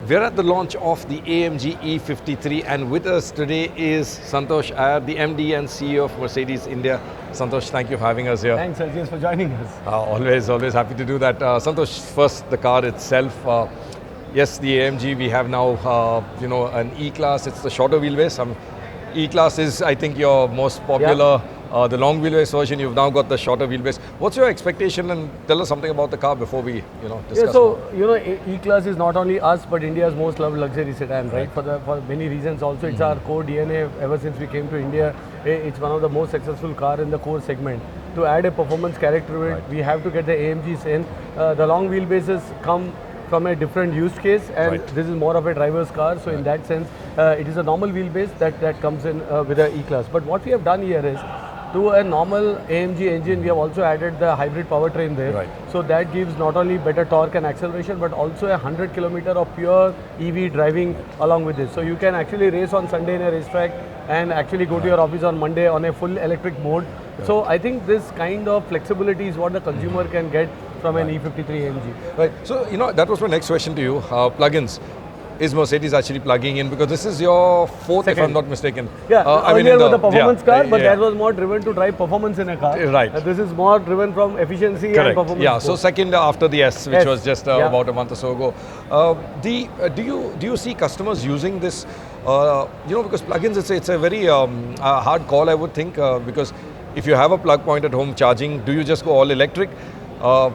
We're at the launch of the AMG E53, and with us today is Santosh Iyer, the MD and CEO of Mercedes India. Santosh, thank you for having us here. Thanks, Sergius, for joining us. Always happy to do that. Santosh, first the car itself. Yes, the AMG, we have now, an E-Class. It's the shorter wheelbase. E-Class is, I think, your most popular. Yeah. The long wheelbase version, you've now got the shorter wheelbase. What's your expectation, and tell us something about the car before we, discuss. Yeah, so E-Class is not only us but India's most loved luxury sedan, right? For many reasons. Also, it's our core DNA. Ever since we came to India, it's one of the most successful car in the core segment. To add a performance character to it, we have to get the AMGs in. The long wheelbases come from a different use case, and this is more of a driver's car. So in that sense, it is a normal wheelbase that comes in with the E-Class. But what we have done here is, to a normal AMG engine, we have also added the hybrid powertrain there. So that gives not only better torque and acceleration, but also 100 kilometer of pure EV driving along with this. So you can actually race on Sunday in a racetrack and actually go to your office on Monday on a full electric mode. So I think this kind of flexibility is what the consumer can get from an E53 AMG. Right. So, that was my next question to you. Plugins. Is Mercedes actually plugging in? Because this is your fourth, if I'm not mistaken. Yeah, earlier was the performance car, but that was more driven to drive perforance in a car. Right. This is more driven from efficiency and performance. Yeah, so second after the S, which was just about a month or so ago. Do you see customers using this? Because plugins, it's a very hard call, I would think, because if you have a plug point at home charging, do you just go all electric? Or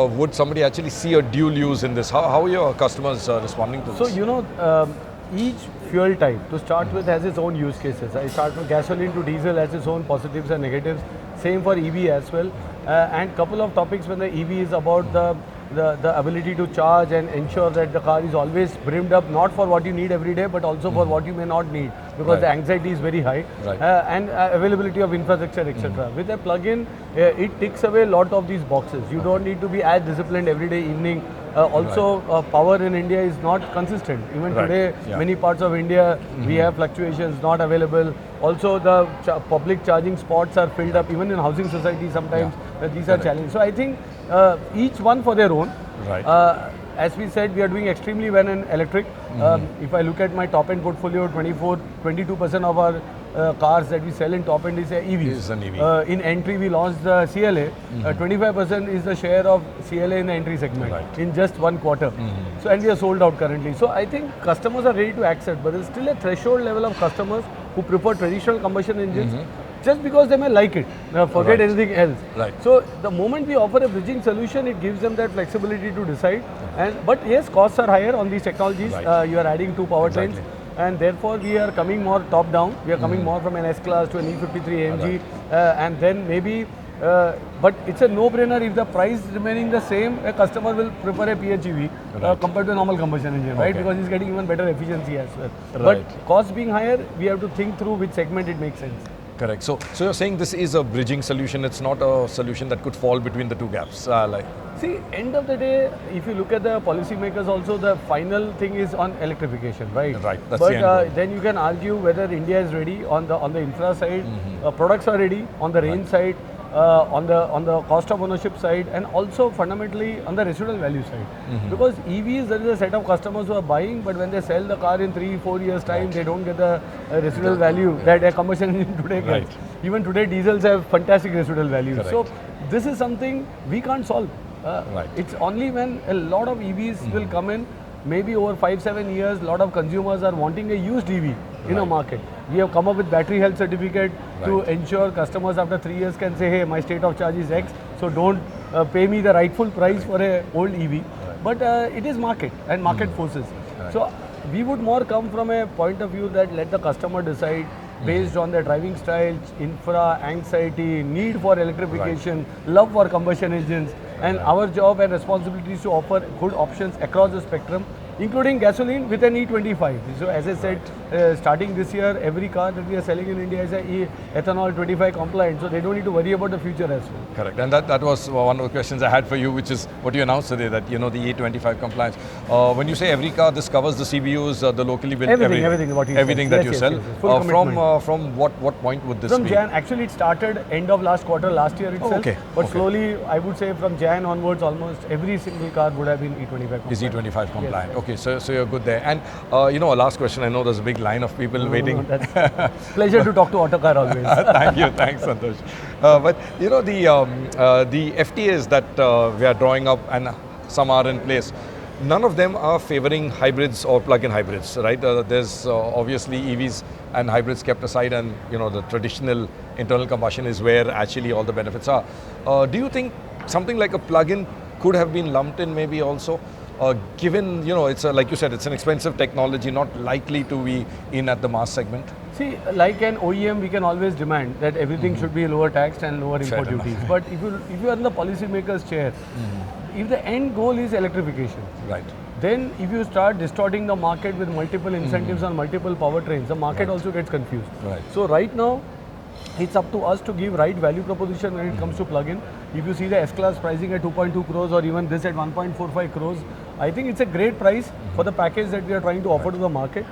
would somebody actually see a dual use in this? How are your customers responding to this? So, each fuel type, to start with, has its own use cases. I start from gasoline to diesel, has its own positives and negatives. Same for EV as well. And couple of topics when the EV is about the ability to charge and ensure that the car is always brimmed up, not for what you need every day, but also for what you may not need, because the anxiety is very high, and availability of infrastructure, etc. With a plug-in, it ticks away a lot of these boxes. You don't need to be as disciplined every day evening. Power in India is not consistent. Even today, many parts of India, we have fluctuations, not available. Also, the public charging spots are filled up. Even in housing society, sometimes these are challenges. So I think each one for their own. As we said, we are doing extremely well in electric. If I look at my top-end portfolio, 22% of our cars that we sell in top-end is EVs. Is an EV. In entry, we launched the CLA. 25% is the share of CLA in the entry segment in just 1 quarter. So, and we are sold out currently. So I think customers are ready to accept, but there is still a threshold level of customers who prefer traditional combustion engines. Just because they may like it, forget anything else. So the moment we offer a bridging solution, it gives them that flexibility to decide. But yes, costs are higher on these technologies. You are adding 2 powertrains, and therefore we are coming more top down. We are coming more from an S-Class to an E53 AMG, and then maybe. But it's a no-brainer. If the price remaining the same, a customer will prefer a PHEV compared to a normal combustion engine, right? Because he's getting even better efficiency as well. But cost being higher, we have to think through which segment it makes sense. Correct. So you're saying this is a bridging solution. It's not a solution that could fall between the two gaps. See, end of the day, if you look at the policymakers, also the final thing is on electrification, right? That's but the end then you can argue whether India is ready on the infra side. Products are ready on the range side. On the cost of ownership side, and also fundamentally on the residual value side. Because EVs, there is a set of customers who are buying, but when they sell the car in 3-4 years time, they don't get the residual value that a combustion engine today gets. Even today, diesels have fantastic residual value. So this is something we can't solve. It's only when a lot of EVs will come in, maybe over 5-7 years, a lot of consumers are wanting a used EV in a market. We have come up with battery health certificate to ensure customers after 3 years can say, hey, my state of charge is X, so don't pay me the rightful price for a old EV. But it is market and market forces. So we would more come from a point of view that let the customer decide based on their driving style, infra, anxiety, need for electrification, love for combustion engines, and our job and responsibility is to offer good options across the spectrum, including gasoline with an E25. So as I said, starting this year, every car that we are selling in India is a ethanol 25 compliant, so they don't need to worry about the future as well. Correct, and that was one of the questions I had for you, which is what you announced today, that the E25 compliance. When you say every car, this covers the CBUs, the locally built, everything that you sell. From what point would this be? From Jan, actually it started end of last quarter last year itself, but slowly I would say from Jan onwards almost every single car would have been E25 compliant. Is E25 compliant. Yes. Okay, so you're good there. And you know, last question. I know there's a big line of people waiting. Pleasure to talk to Autocar always. Thank you, thanks, Santosh. But you know, the FTAs that we are drawing up, and some are in place. None of them are favoring hybrids or plug-in hybrids, right? There's obviously EVs and hybrids kept aside, and you know, the traditional internal combustion is where actually all the benefits are. Do you think something like a plug-in could have been lumped in maybe also? Given, you know, it's like you said, it's an expensive technology, not likely to be in at the mass segment. See, like an OEM, we can always demand that everything should be lower taxed and lower import duties. But if you are in the policymaker's chair, if the end goal is electrification, right, then if you start distorting the market with multiple incentives on multiple powertrains, the market also gets confused. Right. So right now, it's up to us to give right value proposition when it comes to plug-in. If you see the S-Class pricing at 2.2 crores or even this at 1.45 crores, I think it's a great price for the package that we are trying to offer to the market.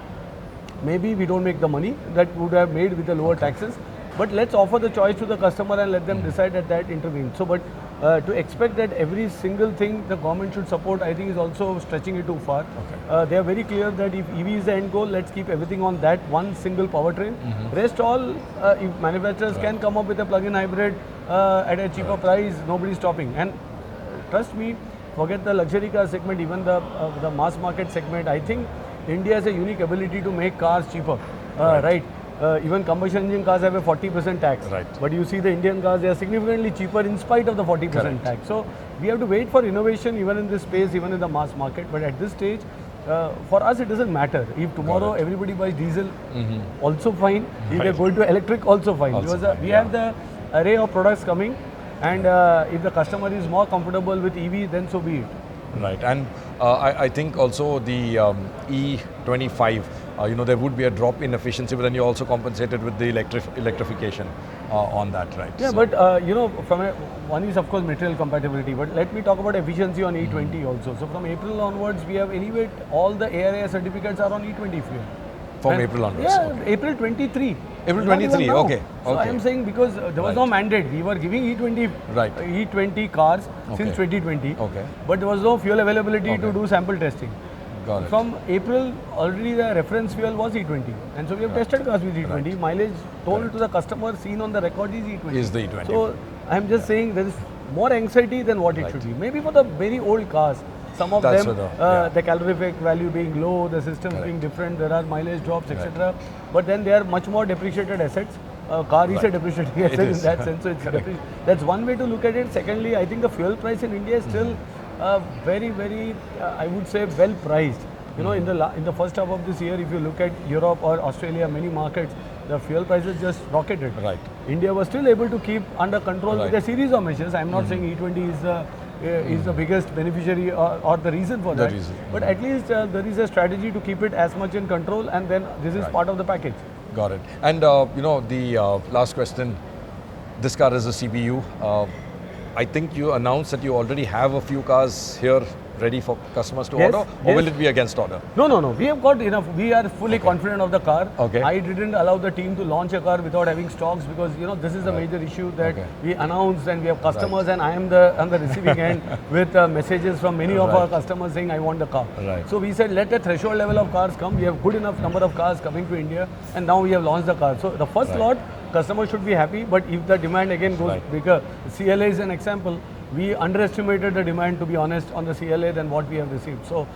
Maybe we don't make the money that would have made with the lower taxes, but let's offer the choice to the customer and let them decide at that intervene. So, but to expect that every single thing the government should support, I think is also stretching it too far. They are very clear that if EV is the end goal, let's keep everything on that one single powertrain. Rest all, if manufacturers can come up with a plug-in hybrid at a cheaper price, nobody's stopping. And trust me, forget the luxury car segment, even the mass market segment. I think India has a unique ability to make cars cheaper, right? Even combustion engine cars have a 40% tax. Right. But you see the Indian cars, they are significantly cheaper in spite of the 40% tax. So we have to wait for innovation even in this space, even in the mass market. But at this stage, for us it doesn't matter. If tomorrow everybody buys diesel, also fine. If they're going to electric, also fine. Because we have the array of products coming, and if the customer is more comfortable with EV, then so be it. Right, and I think also the E25, you know, there would be a drop in efficiency, but then you also compensated with the electrification on that, right? Yeah, so, but you know, one is of course material compatibility, but let me talk about efficiency on E20 also. So from April onwards, we have anyway, all the ARAI certificates are on E20 fuel. From April onwards? Yeah, okay. April 23. April 23, okay. So I am saying because there was no mandate. We were giving E20 cars since 2020, but there was no fuel availability to do sample testing. Got it. From April, already the reference fuel was E20. And so we have tested cars with E20. Mileage told to the customer, seen on the record is E20. Is the E20. So I am just saying there is more anxiety than what it should be. Maybe for the very old cars, some of them, the calorific value being low, the systems being different, there are mileage drops, etc. But then they are much more depreciated assets. Car is a depreciating asset in that sense. So it's that's one way to look at it. Secondly, I think the fuel price in India is still very, I would say, well priced. You know, in the first half of this year, if you look at Europe or Australia, many markets, the fuel prices just rocketed. Right. India was still able to keep under control with a series of measures. I'm not saying E20 is the biggest beneficiary or the reason for that. But at least there is a strategy to keep it as much in control, and then this is part of the package. Got it. And you know, the last question, this car is a CBU. I think you announced that you already have a few cars here ready for customers to order, or will it be against order? No. We have got enough. We are fully confident of the car. Okay. I didn't allow the team to launch a car without having stocks, because you know this is a major issue that we announced, and we have customers, and I am on the receiving end with messages from many of our customers saying I want the car. So we said let a threshold level of cars come. We have good enough number of cars coming to India, and now we have launched the car. So the first lot, customers should be happy, but if the demand again goes bigger, CLA is an example. We underestimated the demand, to be honest, on the CLA than what we have received. So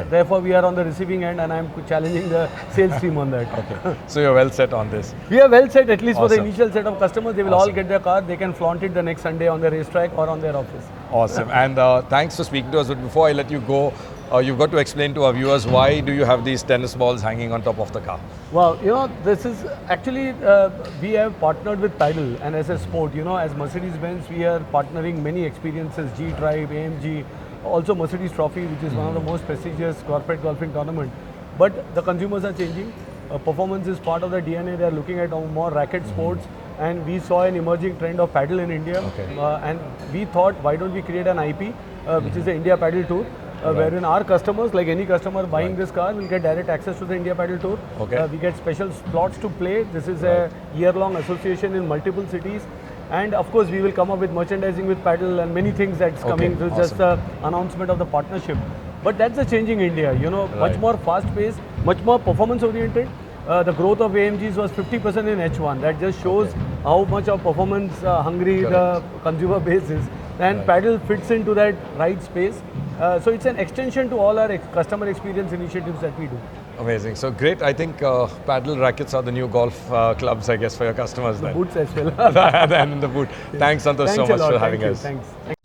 therefore we are on the receiving end, and I am challenging the sales team on that. So you're well set on this. We are well set, at least for the initial set of customers. They will all get their car. They can flaunt it the next Sunday on the racetrack or on their office. Awesome. And thanks for speaking to us. But before I let you go, you've got to explain to our viewers, why do you have these tennis balls hanging on top of the car? Well, you know, this is actually, we have partnered with Paddle, and as a sport, you know, as Mercedes-Benz, we are partnering many experiences, G-Drive, AMG, also Mercedes Trophy, which is one of the most prestigious corporate golfing tournament. But the consumers are changing. Performance is part of the DNA. They are looking at more racket sports. And we saw an emerging trend of paddle in India. And we thought, why don't we create an IP, which is the India Paddle Tour, wherein our customers, like any customer buying this car, will get direct access to the India Paddle Tour. We get special slots to play. This is a year-long association in multiple cities. And of course, we will come up with merchandising with Paddle and many things that's coming. This is just the announcement of the partnership. But that's the changing India, you know, much Right. more fast paced, much more performance oriented. The growth of AMGs was 50% in H1. That just shows how much of performance hungry the consumer base is. And Paddle fits into that right space. So it's an extension to all our customer experience initiatives that we do. Amazing. So great. I think paddle rackets are the new golf clubs, I guess, for your customers then. Boots as well. And the boot. Thanks, Santosh, so Thanks a much lot. for Thank having you. us. Thanks.